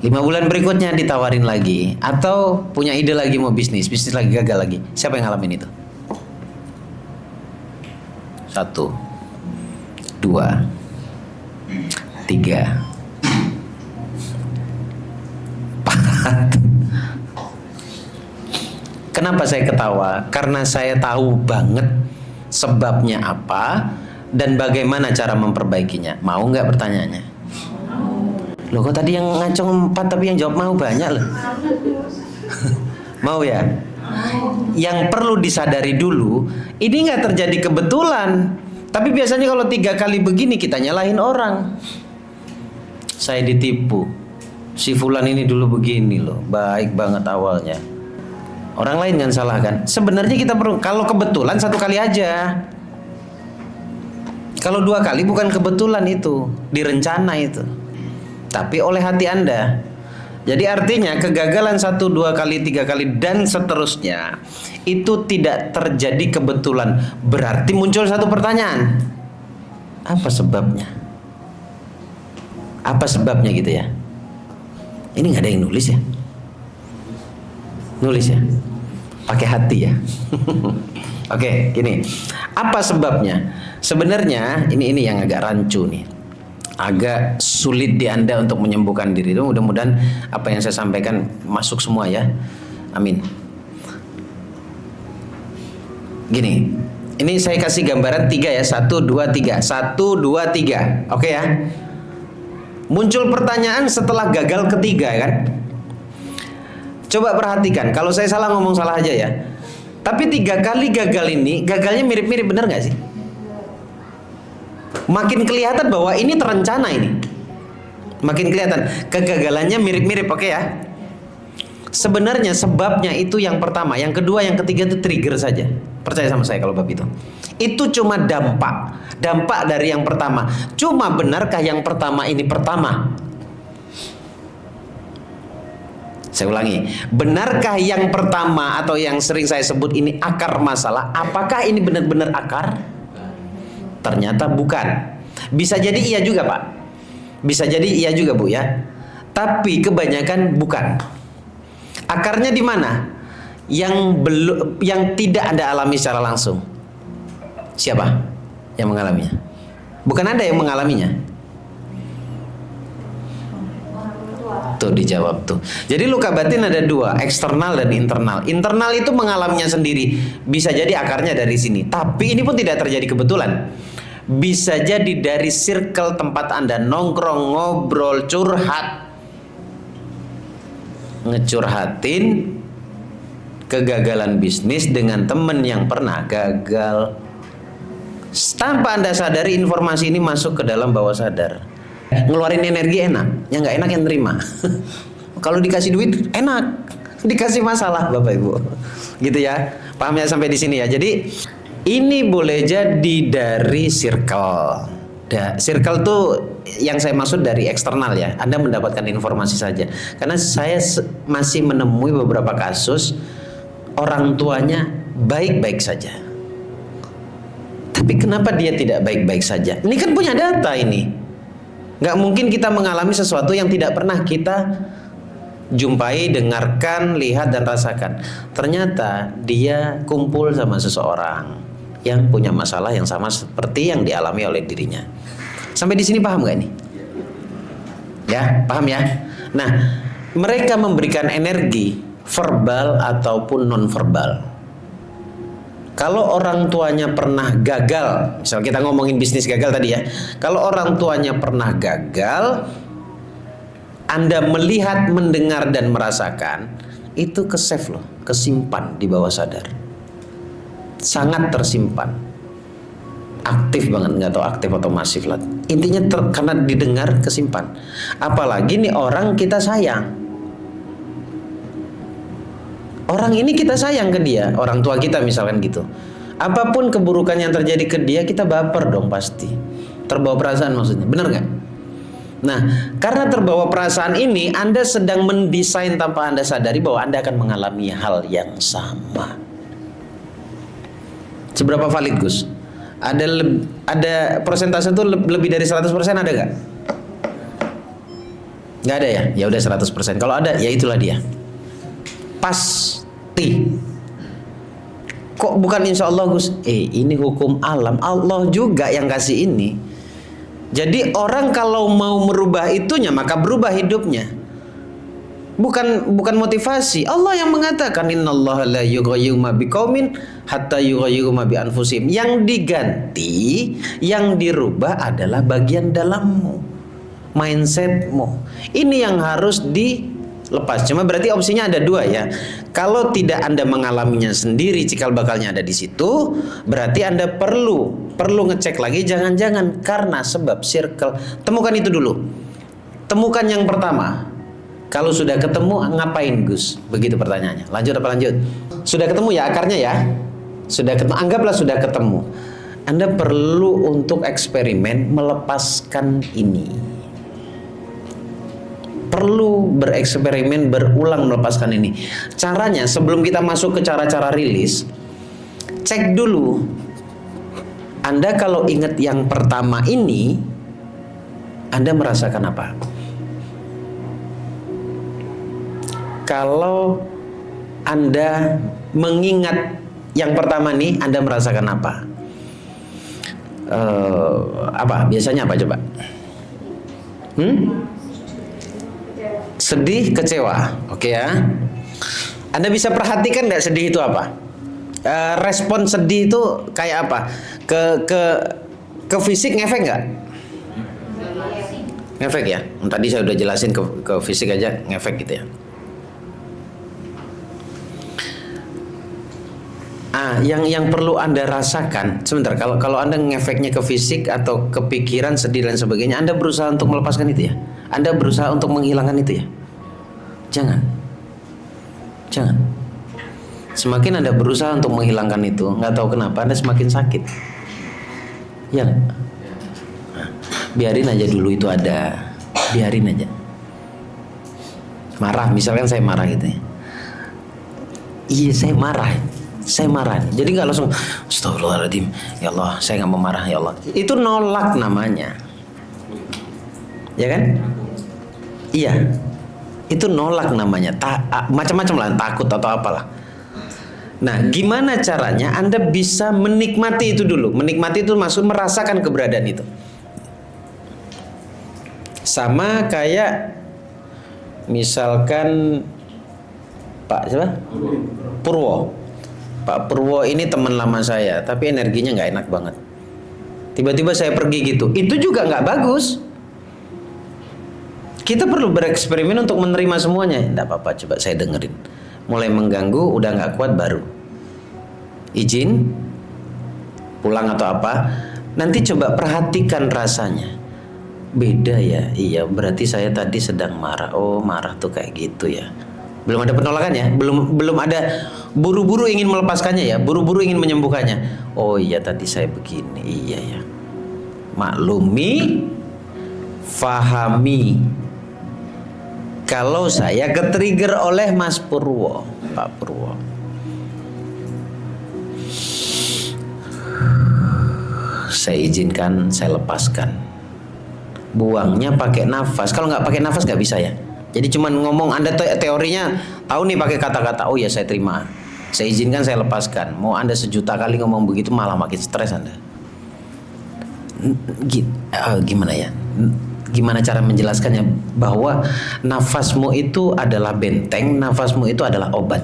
5 bulan berikutnya ditawarin lagi, atau punya ide lagi mau bisnis lagi gagal lagi. Siapa yang ngalamin itu? 1, 2, 3, 4. Kenapa saya ketawa? Karena saya tahu banget sebabnya apa dan bagaimana cara memperbaikinya. Mau nggak pertanyaannya? Loh, kok tadi yang ngacung 4 tapi yang jawab mau banyak loh. Mau ya? Yang perlu disadari dulu, ini nggak terjadi kebetulan. Tapi biasanya kalau 3 kali begini kita nyalahin orang. Saya ditipu. Si fulan ini dulu begini loh, baik banget awalnya. Orang lain kan salah kan? Sebenarnya kita perlu, kalau kebetulan 1 kali aja. Kalau 2 kali bukan kebetulan itu, direncana itu. Tapi oleh hati Anda. Jadi artinya kegagalan 1, 2 kali, 3 kali dan seterusnya itu tidak terjadi kebetulan. Berarti muncul satu pertanyaan. Apa sebabnya? Apa sebabnya gitu ya? Ini nggak ada yang nulis ya? Nulis ya? Pakai hati ya? Oke, gini. Apa sebabnya? Sebenarnya ini yang agak rancu nih. Agak sulit di Anda untuk menyembuhkan diri itu. Mudah-mudahan apa yang saya sampaikan masuk semua ya. Amin. Gini, ini saya kasih gambaran 3 ya. 1, 2, 3. 1, 2, 3. Oke ya. Muncul pertanyaan setelah gagal ketiga kan. Coba perhatikan, kalau saya salah ngomong salah aja ya. Tapi 3 kali gagal ini, gagalnya mirip-mirip, bener gak sih? Makin kelihatan bahwa ini terencana ini. Makin kelihatan kegagalannya mirip-mirip, oke ya. Sebenarnya sebabnya itu yang pertama, yang kedua, yang ketiga itu trigger saja. Percaya sama saya kalau bab itu. Itu cuma dampak dari yang pertama. Cuma benarkah yang pertama ini pertama? Saya ulangi, benarkah yang pertama atau yang sering saya sebut ini akar masalah? Apakah ini benar-benar akar? Ternyata bukan. Bisa jadi iya juga Pak. Bisa jadi iya juga Bu ya. Tapi kebanyakan bukan. Akarnya di mana? Yang tidak Anda alami secara langsung. Siapa yang mengalaminya? Bukan Anda yang mengalaminya. Tuh dijawab tuh. Jadi luka batin ada 2, eksternal dan internal. Internal itu mengalaminya sendiri. Bisa jadi akarnya dari sini. Tapi ini pun tidak terjadi kebetulan. Bisa jadi dari circle tempat Anda nongkrong, ngobrol, curhat. Ngecurhatin kegagalan bisnis dengan teman yang pernah gagal. Tanpa Anda sadari informasi ini masuk ke dalam bawah sadar. Ngeluarin energi enak, yang nggak enak yang terima. Kalau dikasih duit enak, dikasih masalah Bapak Ibu. Gitu ya. Paham ya sampai di sini ya. Jadi ini boleh jadi dari circle. Circle tuh yang saya maksud dari eksternal ya. Anda mendapatkan informasi saja. Karena saya masih menemui beberapa kasus orang tuanya baik-baik saja. Tapi kenapa dia tidak baik-baik saja? Ini kan punya data ini. Nggak mungkin kita mengalami sesuatu yang tidak pernah kita jumpai, dengarkan, lihat dan rasakan. Ternyata dia kumpul sama seseorang yang punya masalah yang sama seperti yang dialami oleh dirinya. Sampai di sini paham nggak ini? Ya, paham ya? Nah, mereka memberikan energi verbal ataupun non verbal. Kalau orang tuanya pernah gagal, misal kita ngomongin bisnis gagal tadi ya. Kalau orang tuanya pernah gagal, Anda melihat, mendengar dan merasakan, itu ke-save loh, kesimpan di bawah sadar. Sangat tersimpan. Aktif banget, nggak tahu aktif atau masif lah. Intinya karena didengar, kesimpan. Apalagi nih orang kita sayang. Orang ini kita sayang ke dia, orang tua kita misalkan gitu. Apapun keburukan yang terjadi ke dia, kita baper dong pasti. Terbawa perasaan maksudnya, bener gak? Nah, karena terbawa perasaan ini, Anda sedang mendesain tanpa Anda sadari bahwa Anda akan mengalami hal yang sama. Seberapa valid Gus? Ada persentase itu lebih dari 100% ada gak? Nggak ada ya? Ya udah 100%. Kalau ada, ya itulah dia. Pasti. Kok bukan insya Allah Gus? Ini hukum alam. Allah juga yang kasih ini. Jadi orang kalau mau merubah itunya, maka berubah hidupnya. Bukan motivasi. Allah yang mengatakan innallaha la yughayyiru ma biqaumin hatta yughayyiru ma bi anfusihim. Yang diganti, yang dirubah adalah bagian dalammu, mindsetmu. Ini yang harus dilepas. Cuma berarti opsinya ada dua ya. Kalau tidak Anda mengalaminya sendiri, cikal bakalnya ada di situ, berarti Anda perlu ngecek lagi. Jangan-jangan karena sebab circle. Temukan itu dulu. Temukan yang pertama. Kalau sudah ketemu, ngapain Gus? Begitu pertanyaannya. Lanjut apa lanjut? Sudah ketemu ya akarnya ya? Sudah ketemu, anggaplah sudah ketemu. Anda perlu untuk eksperimen melepaskan ini. Perlu bereksperimen, berulang melepaskan ini. Caranya, sebelum kita masuk ke cara-cara rilis, cek dulu. Anda kalau ingat yang pertama ini, Anda merasakan apa? Kalau Anda mengingat yang pertama nih, Anda merasakan apa? Apa? Biasanya apa coba? Sedih, kecewa. Oke ya. Anda bisa perhatikan nggak sedih itu apa? Respon sedih itu kayak apa? Ke fisik ngefek nggak? Ngefek ya. Tadi saya udah jelasin ke fisik aja ngefek gitu ya. Yang perlu Anda rasakan sebentar, kalau Anda ngefeknya ke fisik atau ke pikiran, sedih dan sebagainya, Anda berusaha untuk melepaskan itu ya. Anda berusaha untuk menghilangkan itu ya. Jangan. Semakin Anda berusaha untuk menghilangkan itu, nggak tahu kenapa Anda semakin sakit. Ya, biarin aja dulu itu ada, biarin aja. Marah, misalkan saya marah gitu ya. Iya, saya marah. Jadi nggak langsung astagfirullahaladzim, ya Allah saya nggak mau marah ya Allah. Itu nolak namanya, ya kan? Iya, itu nolak namanya. Macam-macam lah, takut atau apalah. Nah, gimana caranya Anda bisa menikmati itu dulu? Menikmati itu maksud merasakan keberadaan itu. Sama kayak misalkan Pak siapa? Purwo. Pak Purwo ini teman lama saya, tapi energinya nggak enak banget. Tiba-tiba saya pergi gitu, itu juga nggak bagus. Kita perlu bereksperimen untuk menerima semuanya. Nggak apa-apa, coba saya dengerin. Mulai mengganggu, udah nggak kuat baru izin pulang atau apa. Nanti coba perhatikan rasanya. Beda ya, iya berarti saya tadi sedang marah. Oh marah tuh kayak gitu ya. Belum ada penolakan ya, belum ada buru-buru ingin melepaskannya ya, buru-buru ingin menyembuhkannya. Oh iya tadi saya begini, iya ya. Maklumi, fahami. Kalau saya ketrigger oleh Mas Purwo, Pak Purwo, saya izinkan, saya lepaskan. Buangnya pakai nafas. Kalau nggak pakai nafas nggak bisa ya. Jadi cuman ngomong, Anda teorinya tahu nih pakai kata-kata, oh ya saya terima, saya izinkan, saya lepaskan. Mau Anda sejuta kali ngomong begitu malah makin stres Anda. Gimana ya? Gimana cara menjelaskannya? Bahwa nafasmu itu adalah benteng, nafasmu itu adalah obat.